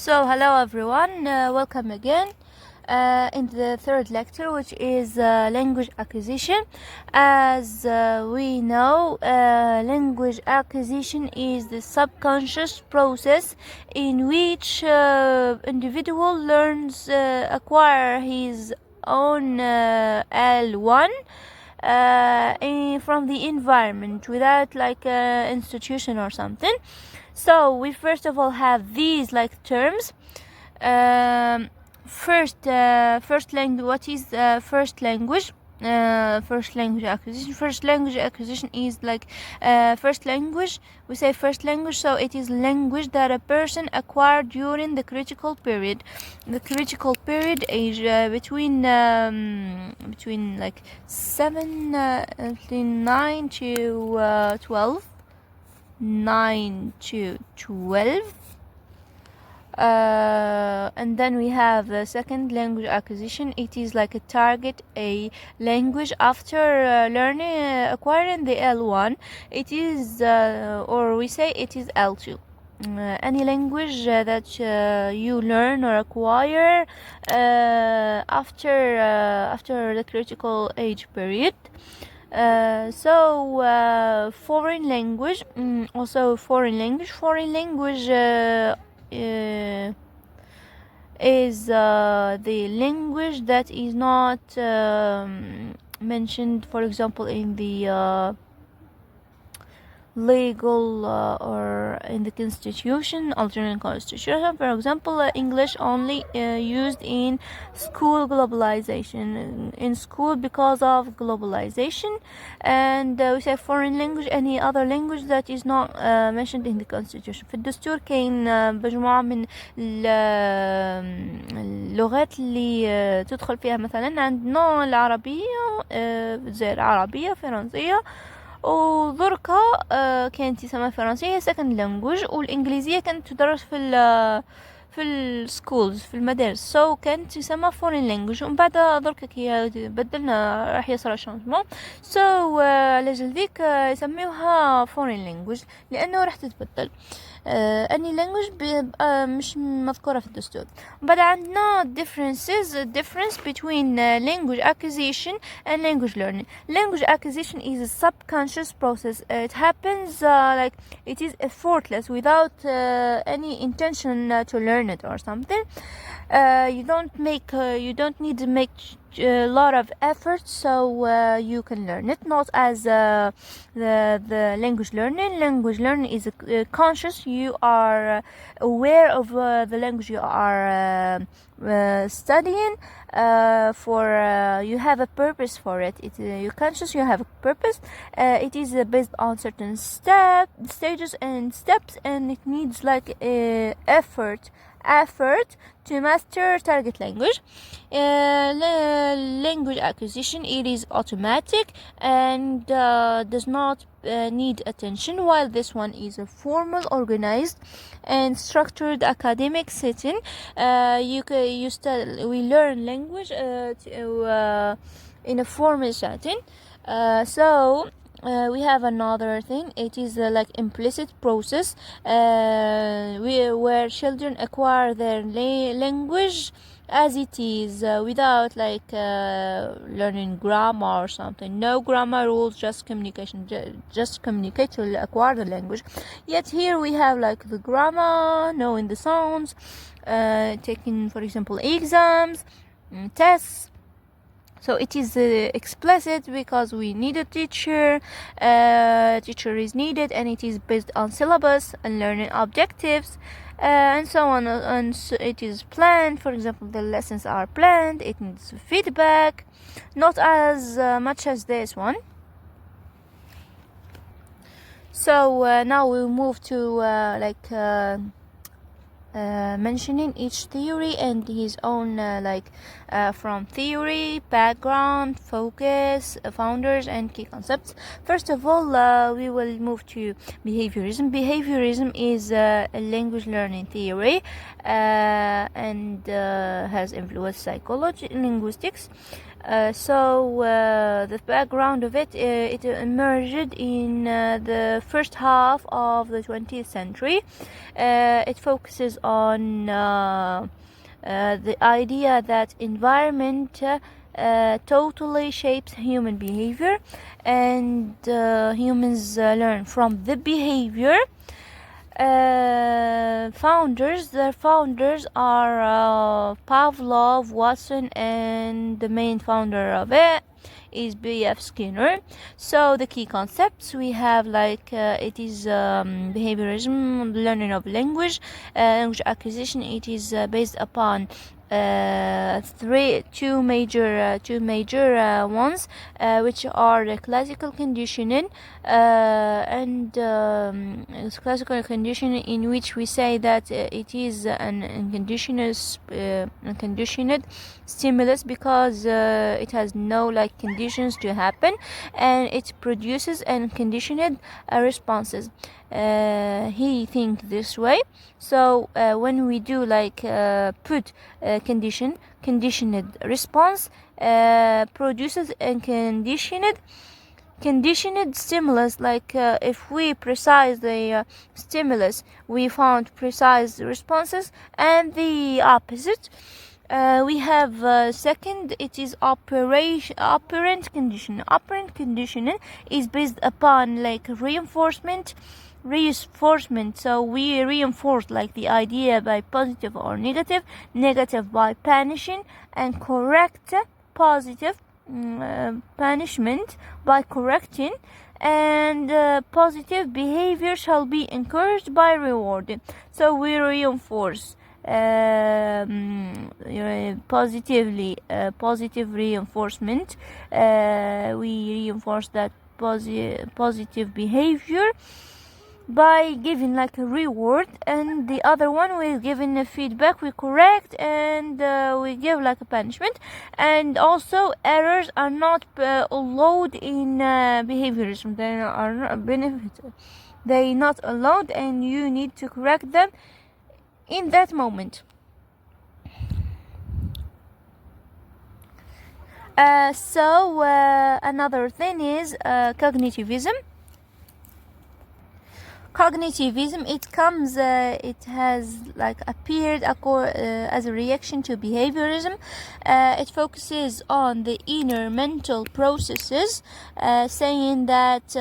So hello everyone, welcome again in the third lecture, which is language acquisition. As we know, language acquisition is the subconscious process in which individual learns acquire his own L1 from the environment without like institution or something. So we first of all have these like terms. First language. What is first language? First language acquisition. First language acquisition is like first language. We say first language, so it is language that a person acquired during the critical period. The critical period age between like 9 to 12. 9 to 12. And then we have the second language acquisition. It is like a target a language after acquiring the L1. It is or we say it is L2. Any language that you learn or acquire after the critical age period. Foreign language. Also foreign language is the language that is not mentioned, for example, in the legal or in the constitution, Algerian constitution. For example, English only used in school globalization, in school because of globalization. And we say foreign language, any other language that is not mentioned in the constitution. في الدستور كاين مجموعة من اللغات اللي تدخل فيها، مثلا عندنا العربية، زي العربية، فرنسية، ودركا كانت تسمى فرنسية second language، والإنجليزية كانت تدرس في السكولز، في المدارس، كانت تسمى foreign language. ومن بعد دركا كي بدلنا راح يصير شانجمون، لأجل ذيك يسميوها foreign language لأنه راح تتبدل. any language مش مذكورة في الدستور. بعد عندنا difference between language acquisition and language learning. Language acquisition is a subconscious process. It happens like it is effortless without any intention to learn it or something. You don't need to make a lot of effort, so you can learn it. Not as the language learning. Language learning is conscious. You are aware of the language you are studying. You have a purpose for it. You're conscious. You have a purpose. It is based on certain stages and steps, and it needs like effort to master target language. Language acquisition, it is automatic and does not need attention, while this one is a formal, organized and structured academic setting. We learn language in a formal setting. We have another thing. It is like implicit process where children acquire their language as it is, without like learning grammar or something. No grammar rules, just communication. Just communicate to acquire the language. Yet here we have like the grammar, knowing the sounds, taking, for example, exams, tests. So it is explicit because we need a teacher. Teacher is needed, and it is based on syllabus and learning objectives, and so on. And so it is planned. For example, the lessons are planned. It needs feedback, not as much as this one. So now we'll move to mentioning each theory and his own from theory, background, focus, founders and key concepts. First of all, we will move to behaviorism. Behaviorism is a language learning theory and has influenced psychology and linguistics. The background of it, it emerged in the first half of the 20th century. It focuses on the idea that environment totally shapes human behavior, and humans learn from the behavior. Their founders are Pavlov, Watson, and the main founder of it is B.F. Skinner. So the key concepts we have, it is behaviorism, learning of language acquisition. It is based upon two major ones, which are the classical conditioning and classical conditioning, in which we say that it is an unconditioned stimulus, because it has no conditions to happen, and it produces unconditioned responses. He think this way. So when we do put conditioned response produces unconditioned stimulus. If we precise the stimulus, we found precise responses, and the opposite. We have second, it is operant conditioning. Operant conditioning is based upon reinforcement. So we reinforce the idea by positive or negative by punishing, and correct positive punishment by correcting, and positive behavior shall be encouraged by rewarding. So we reinforce positive reinforcement. We reinforce that positive behavior by giving a reward, and the other one we're giving a feedback, we correct, and we give a punishment. And also errors are not allowed in behaviorism. They are not benefit. They not allowed, and you need to correct them in that moment. Another thing is cognitivism. Cognitivism, it has appeared as a reaction to behaviorism. It focuses on the inner mental processes, saying that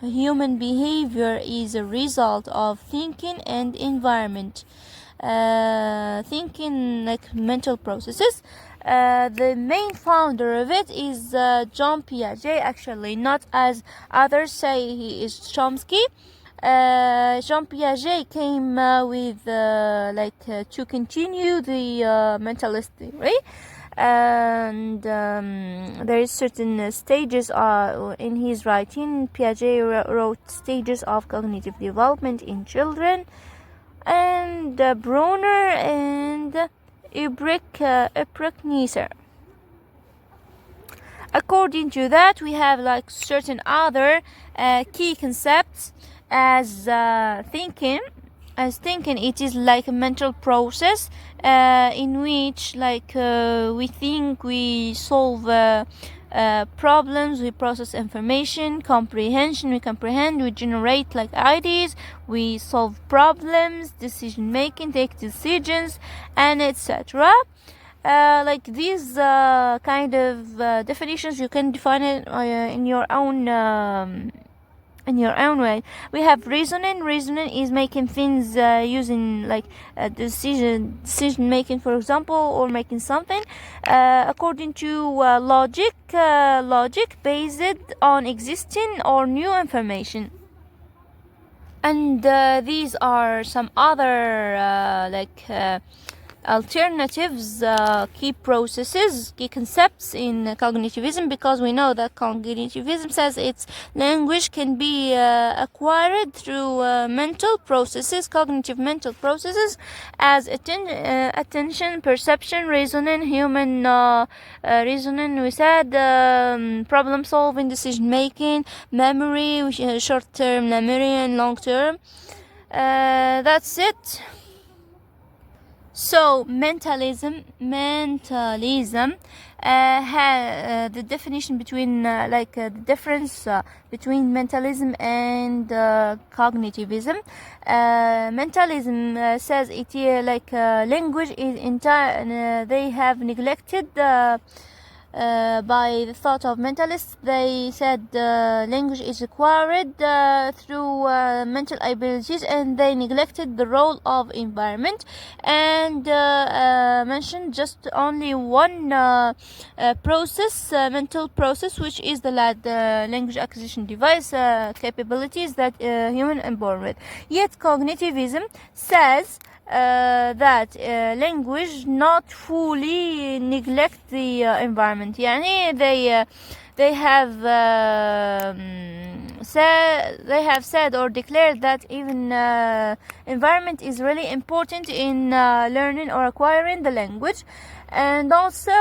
human behavior is a result of thinking and environment. Thinking mental processes. The main founder of it is Jean Piaget, actually, not as others say he is Chomsky. Jean Piaget came with to continue the mentalist theory, and there is certain stages in his writing. Piaget wrote stages of cognitive development in children, and Brunner and Ulrich Nieser. According to that, we have certain other key concepts as thinking. As thinking, it is a mental process in which we think, we solve problems, we process information. Comprehension, we comprehend, we generate ideas, we solve problems. Decision making, take decisions, and etc. These kind of definitions, you can define it in your own way. We have reasoning. Reasoning is making things using decision making, for example, or making something according to logic based on existing or new information. And these are some other alternatives, key processes, key concepts in cognitivism, because we know that cognitivism says its language can be acquired through mental processes, cognitive mental processes, as attention, perception, reasoning, human reasoning, we said, problem solving, decision making, memory, short-term memory and long-term. That's it. So mentalism, the definition between the difference between mentalism and cognitivism. Mentalism says it language is entire. They have neglected. By the thought of mentalists, they said language is acquired through mental abilities, and they neglected the role of environment and mentioned just only one mental process, which is the language acquisition device capabilities that human are born with. Yet cognitivism says that language not fully neglect the environment. يعني they have said or declared that even environment is really important in learning or acquiring the language. And also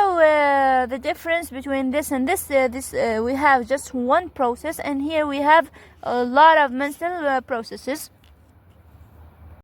the difference between this and this we have just one process, and here we have a lot of mental processes.